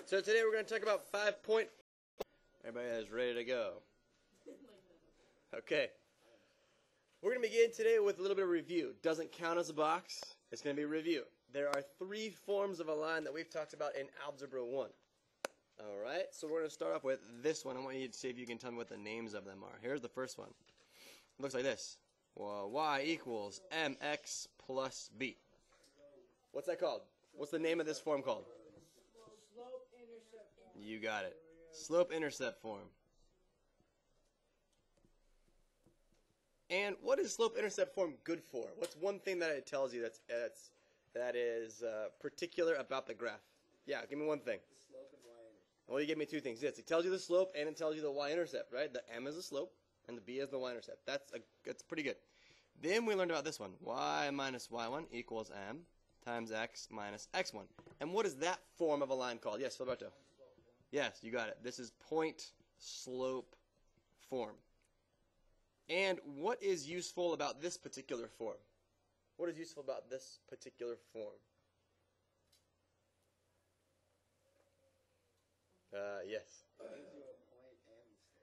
So today we're going to talk about 5 point. Everybody is ready to go. Okay. We're going to begin today with a little bit of review. Doesn't count as a box. It's going to be a review. There are 3 forms of a line that we've talked about in Algebra 1. Alright, so we're going to start off with this one. I want you to see if you can tell me what the names of them are. Here's the first one. It looks like this. Well, y equals mx plus b. What's that called? What's the name of this form called? Slope-intercept form. You got it. Slope-intercept form. And what is slope-intercept form good for? What's one thing that it tells you that is particular about the graph? Yeah, give me one thing. The slope and y-intercept. Well, you give me 2 things. Yes, it tells you the slope and it tells you the y-intercept, right? The m is the slope and the b is the y-intercept. That's pretty good. Then we learned about this one. Y minus y1 equals m times x minus x1. And what is that form of a line called? Yes, Filiberto. Yes, you got it. This is point slope form. And what is useful about this particular form? What is useful about this particular form? Yes.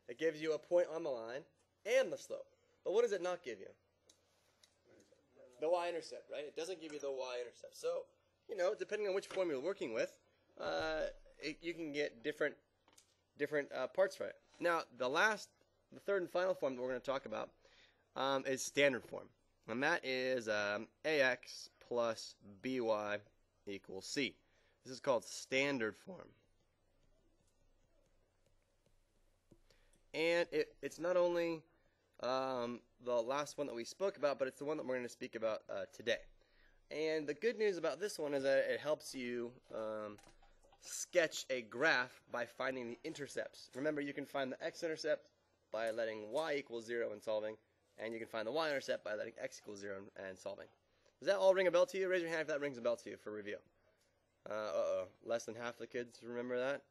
It gives you a point on the line and the slope. But what does it not give you? The y-intercept, right? It doesn't give you the y-intercept. So, depending on which form you're working with, you can get different parts for it. Now, the third and final form that we're going to talk about is standard form. And that is ax plus by equals c. This is called standard form. And it's not only the last one that we spoke about, but it's the one that we're going to speak about today. And the good news about this one is that it helps you sketch a graph by finding the intercepts. Remember, you can find the x-intercept by letting y equal 0 and solving, and you can find the y-intercept by letting x equal 0 and solving. Does that all ring a bell to you? Raise your hand if that rings a bell to you for review. Less than half the kids remember that?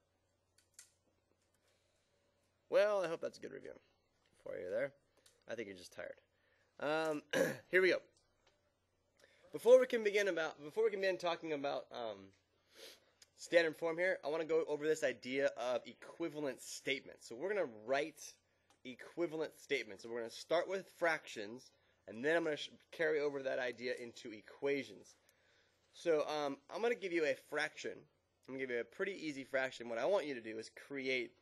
Well, I hope that's a good review for you there. I think you're just tired. Here we go. Before we can begin talking about standard form here, I want to go over this idea of equivalent statements. So we're going to write equivalent statements. So we're going to start with fractions, and then I'm going to carry over that idea into equations. So I'm going to give you a fraction. I'm going to give you a pretty easy fraction. What I want you to do is create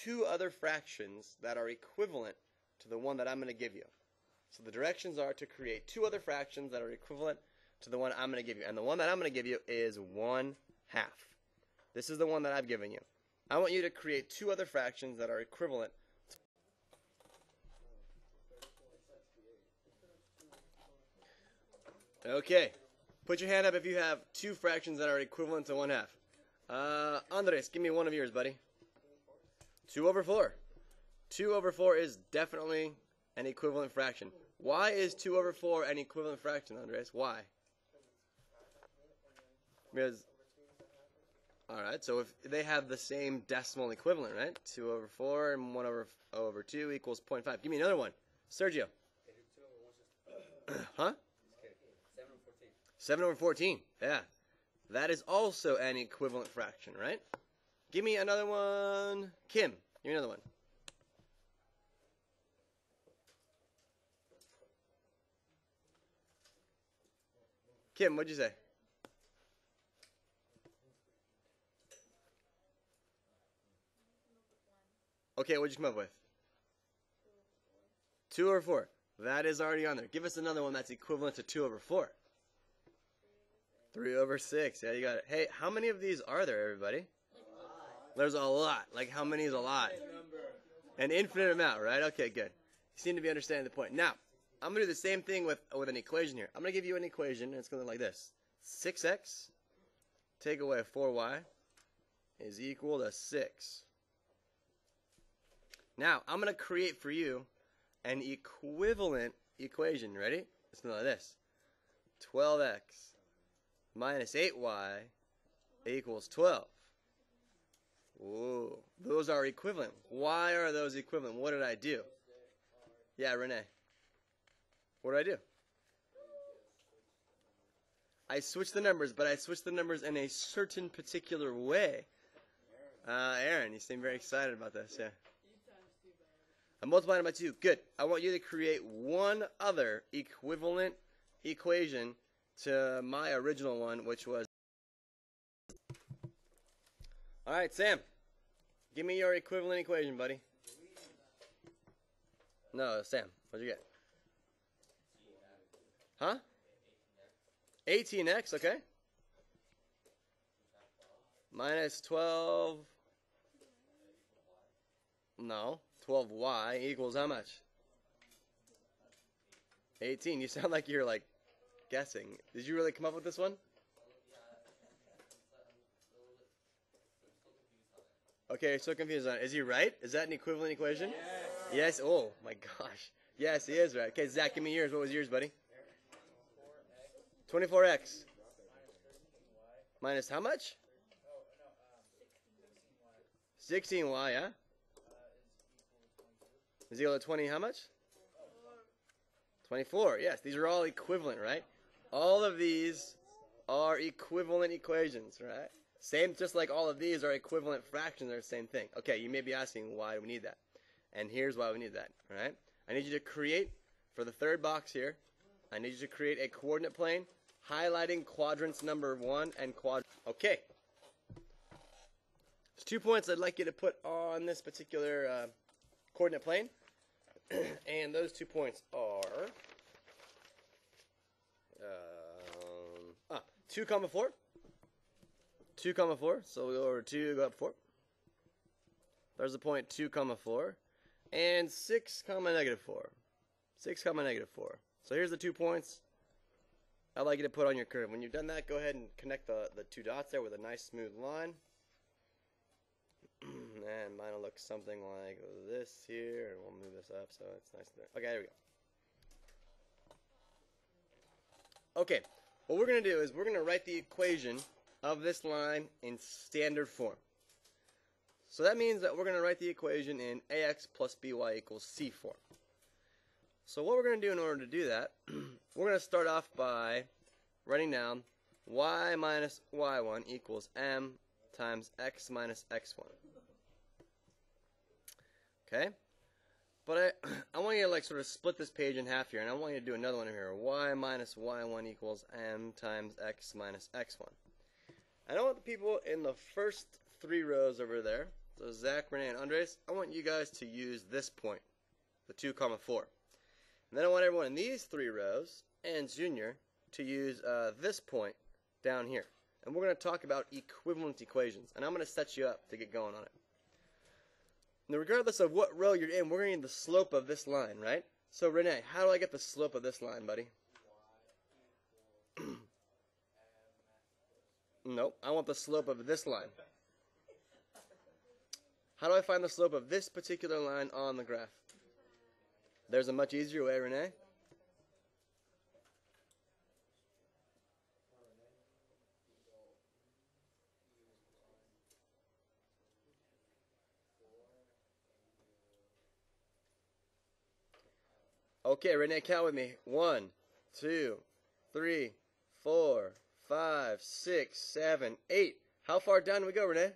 2 other fractions that are equivalent to the one that I'm going to give you. So the directions are to create 2 other fractions that are equivalent to the one I'm going to give you. And the one that I'm going to give you is 1/2. This is the one that I've given you. I want you to create 2 other fractions that are equivalent. Okay. Put your hand up if you have 2 fractions that are equivalent to 1/2. Andres, give me one of yours, buddy. 2/4. 2/4 is definitely an equivalent fraction. Why is 2/4 an equivalent fraction, Andres? Why? Because, alright, so if they have the same decimal equivalent, right? 2/4 and 1/2 equals 0.5. Give me another one. Sergio. Huh? 7/14. Yeah. That is also an equivalent fraction, right? Give me another one. Kim, give me another one. Kim, what'd you say? Okay, what'd you come up with? 2/4. That is already on there. Give us another one that's equivalent to 2/4. 3/6. Yeah, you got it. Hey, how many of these are there, everybody? There's a lot. Like, how many is a lot? An infinite amount, right? Okay, good. You seem to be understanding the point. Now, I'm going to do the same thing with an equation here. I'm going to give you an equation, and it's going to look like this. 6x, take away 4y, is equal to 6. Now, I'm going to create for you an equivalent equation. Ready? It's going to look like this. 12x minus 8y equals 12. Whoa, those are equivalent. Why are those equivalent? What did I do? Yeah, Renee. What did I do? I switched the numbers, but I switched the numbers in a certain particular way. Aaron, you seem very excited about this. Yeah. I'm multiplying it by 2. Good. I want you to create one other equivalent equation to my original one, which was... All right, Sam. Give me your equivalent equation, buddy. No, Sam. What'd you get? Huh? 18x, okay. Minus 12... No. 12y equals how much? 18. You sound like you're, like, guessing. Did you really come up with this one? Okay, you're so confused on it. Is he right? Is that an equivalent equation? Yes. Oh, my gosh. Yes, he is right. Okay, Zach, give me yours. What was yours, buddy? 24x. Minus how much? 16y, yeah? Is equal to 20 how much? 24. Yes, these are all equivalent, right? All of these are equivalent equations, right? Same, just like all of these are equivalent fractions, they're the same thing. Okay, you may be asking why we need that. And here's why we need that, all right? I need you to create, for the third box here, I need you to create a coordinate plane highlighting quadrants number 1 and quadrant. Okay. There's 2 points I'd like you to put on this particular coordinate plane. And those 2 points are 2 comma 4. 2 comma 4. So we go over 2, go up 4. There's the point 2 comma 4. And 6 comma negative 4. 6 comma negative 4. So here's the 2 points I'd like you to put on your curve. When you've done that, go ahead and connect the 2 dots there with a nice smooth line. And mine will look something like this here, and we'll move this up so it's nice there. Okay, there we go. Okay, what we're going to do is we're going to write the equation of this line in standard form. So that means that we're going to write the equation in ax plus by equals c form. So what we're going to do in order to do that, we're going to start off by writing down y minus y1 equals m times x minus x1. Okay? But I want you to like sort of split this page in half here, and I want you to do another one here. Y minus y1 equals m times x minus x1. I want the people in the first 3 rows over there, so Zach, Renee, and Andres, I want you guys to use this point, the 2 comma 4. And then I want everyone in these 3 rows, and Junior, to use this point down here. And we're going to talk about equivalent equations, and I'm going to set you up to get going on it. Now, regardless of what row you're in, we're going to need the slope of this line, right? So, Renee, how do I get the slope of this line, buddy? Nope, I want the slope of this line. How do I find the slope of this particular line on the graph? There's a much easier way, Renee. Okay, Renee, count with me. 1, 2, 3, 4, 5, 6, 7, 8. How far down do we go, Renee?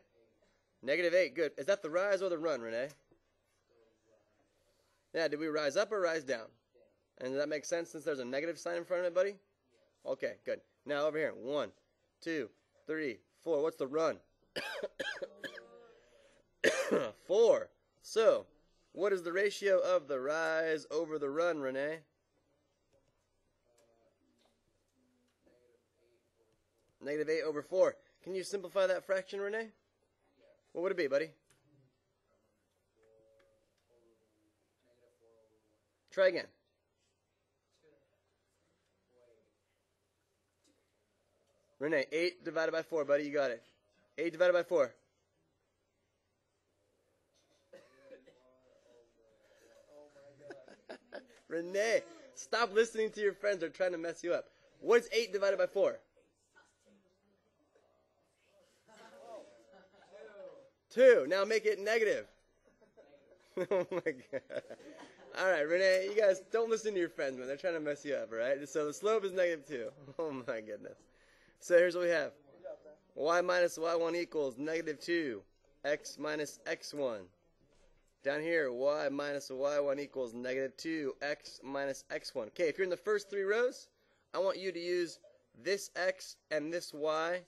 -8. Good. Is that the rise or the run, Renee? Yeah, did we rise up or rise down? And does that make sense since there's a negative sign in front of it, buddy? Okay, good. Now over here. 1, 2, 3, 4. What's the run? 4. So, what is the ratio of the rise over the run, Renee? -8 over 4. Can you simplify that fraction, Renee? What would it be, buddy? Try again. Renee, 8 divided by 4, buddy. You got it. 8 divided by 4. Renee, stop listening to your friends. They're trying to mess you up. What's 8 divided by 4? 2. Now make it negative. Oh my God. All right, Renee, you guys don't listen to your friends, man. They're trying to mess you up, all right? So the slope is -2. Oh my goodness. So here's what we have. Y minus y1 equals -2. x minus x1. Down here, y minus y1 equals negative 2x minus x1. Okay, if you're in the first three rows, I want you to use this x and this y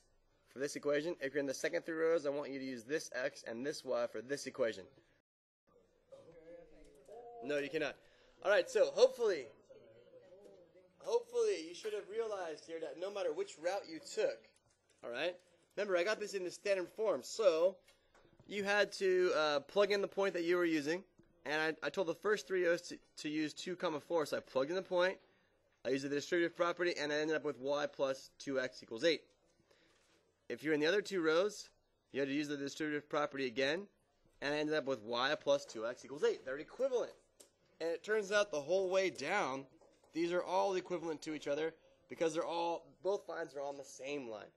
for this equation. If you're in the second three rows, I want you to use this x and this y for this equation. No, you cannot. All right, so hopefully you should have realized here that no matter which route you took, all right, remember I got this in the standard form, so you had to plug in the point that you were using, and I told the first three rows to use 2, 4, so I plugged in the point, I used the distributive property, and I ended up with y plus 2x equals 8. If you're in the other two rows, you had to use the distributive property again, and I ended up with y plus 2x equals 8. They're equivalent. And it turns out the whole way down, these are all equivalent to each other because both lines are on the same line.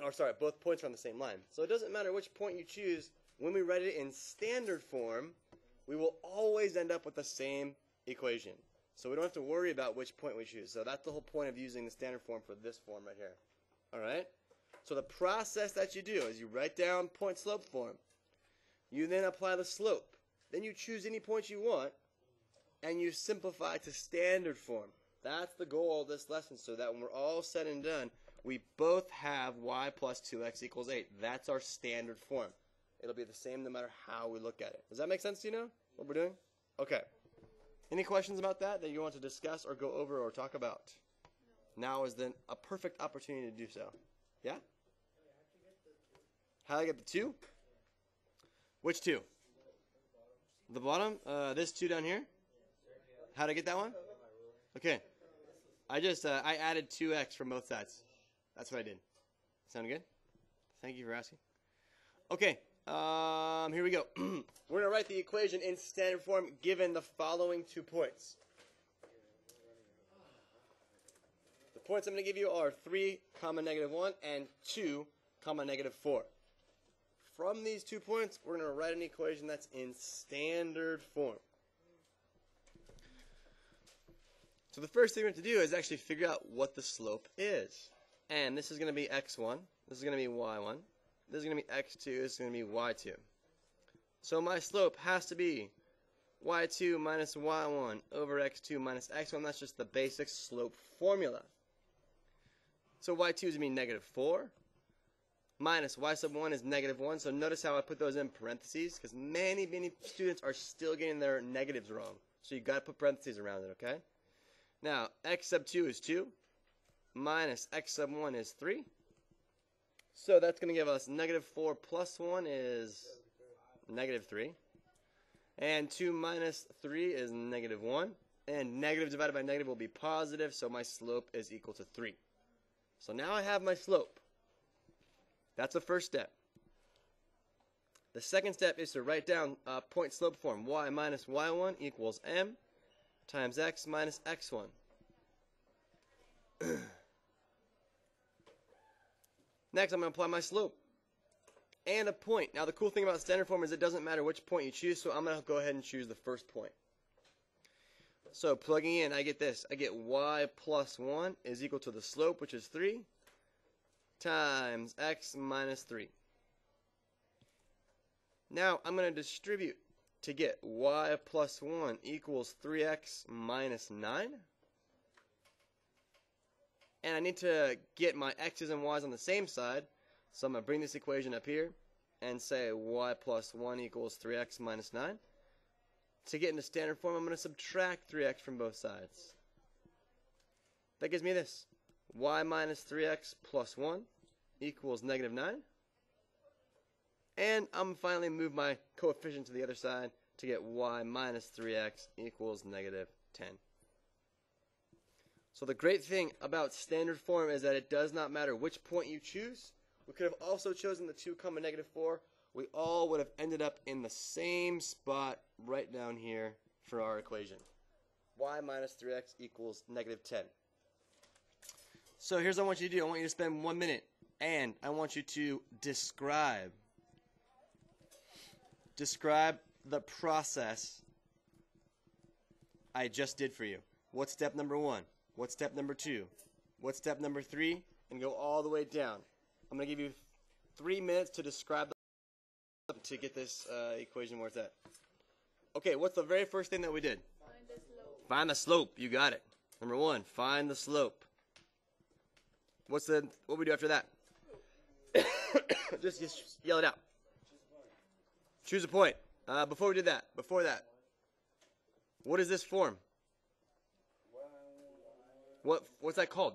Or sorry, both points are on the same line. So it doesn't matter which point you choose. When we write it in standard form, we will always end up with the same equation. So we don't have to worry about which point we choose. So that's the whole point of using the standard form for this form right here. All right? So the process that you do is you write down point slope form. You then apply the slope. Then you choose any point you want, and you simplify to standard form. That's the goal of this lesson, so that when we're all said and done, we both have y plus 2x equals 8. That's our standard form. It'll be the same no matter how we look at it. Does that make sense to you now, what we're doing? Okay. Any questions about that you want to discuss or go over or talk about? Now is then a perfect opportunity to do so. Yeah? How do I get the 2? Which 2? The bottom? This 2 down here? How did I get that one? Okay. I added 2x from both sides. That's what I did. Sound good? Thank you for asking. Okay. Here we go. We're going to write the equation in standard form given the following 2 points. The points I'm going to give you are 3, negative 1 and 2, negative 4. From these 2 points, we're going to write an equation that's in standard form. So the first thing we have to do is actually figure out what the slope is. And this is going to be x1, this is going to be y1, this is going to be x2, this is going to be y2. So my slope has to be y2 minus y1 over x2 minus x1. That's just the basic slope formula. So y2 is going to be negative 4, minus y sub 1 is negative 1. So notice how I put those in parentheses, because many students are still getting their negatives wrong. So you've got to put parentheses around it, okay? Now, x sub 2 is 2, minus x sub 1 is 3. So that's going to give us negative 4 plus 1 is negative 3. And 2 minus 3 is negative 1. And negative divided by negative will be positive, so my slope is equal to 3. So now I have my slope. That's the first step. The second step is to write down point slope form. Y minus y1 equals m times x minus x1. Next, I'm going to apply my slope and a point. Now, the cool thing about standard form is it doesn't matter which point you choose, so I'm going to go ahead and choose the first point. So, plugging in, I get this. I get y plus 1 is equal to the slope, which is 3, times x minus 3. Now, I'm going to distribute to get y plus 1 equals 3x minus 9. And I need to get my x's and y's on the same side. So I'm going to bring this equation up here and say y plus 1 equals 3x minus 9. To get into standard form, I'm going to subtract 3x from both sides. That gives me this. Y minus 3x plus 1 equals negative 9. And I'm finally move my coefficient to the other side to get y minus 3x equals negative 10. So the great thing about standard form is that it does not matter which point you choose. We could have also chosen the 2, negative 4. We all would have ended up in the same spot right down here for our equation. Y minus 3x equals negative 10. So here's what I want you to do. I want you to spend 1 minute, and I want you to describe the process I just did for you. What's step number 1? What's step number 2? What's step number 3? And go all the way down. I'm going to give you 3 minutes to describe the to get this equation where it's at. Okay, what's the very first thing that we did? Find the slope. Find the slope. You got it. Number 1, find the slope. What we do after that? just yell it out. Choose a point. Before we did that, what is this form? What's that called?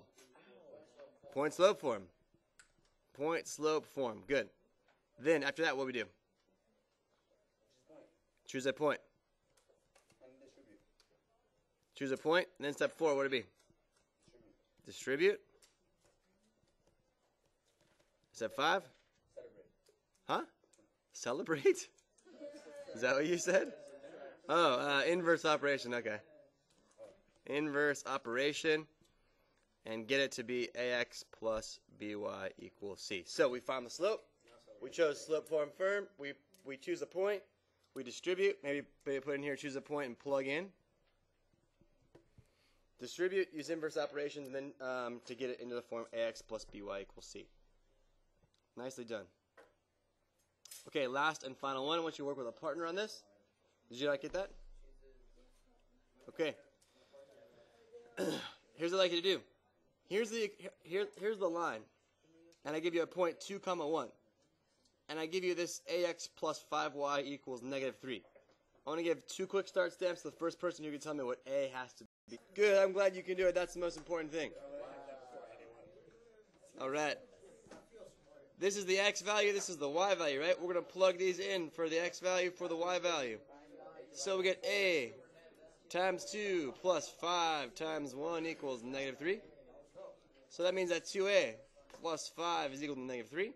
Point slope form. Point slope form. Good. Then after that, what we do? Choose a point. Choose a point. And then step 4, what would it be? Distribute. Step 5? Huh? Celebrate? Is that what you said? Oh, inverse operation. Okay. Inverse operation. And get it to be ax plus by equals c. So we found the slope. We chose slope form firm. We choose a point. We distribute. Maybe put in here, choose a point and plug in. Distribute, use inverse operations, and then to get it into the form ax plus by equals c. Nicely done. Okay, last and final one. I want you to work with a partner on this. Did you not get that? Okay. Here's what I'd like you to do. Here's the line, and I give you a point 2, 1, and I give you this ax plus 5y equals -3. I want to give 2 quick start stamps to the first person who can tell me what a has to be. Good, I'm glad you can do it. That's the most important thing. All right. This is the x value, this is the y value, right? We're going to plug these in for the x value, for the y value. So we get a times 2 plus 5 times 1 equals -3. So that means that 2a plus 5 is equal to -3.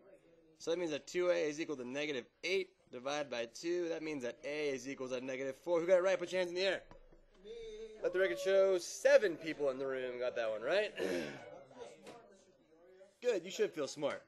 So that means that 2a is equal to -8 divided by 2. That means that a is equal to -4. Who got it right? Put your hands in the air. Let the record show 7 people in the room got that one right. Good, you should feel smart.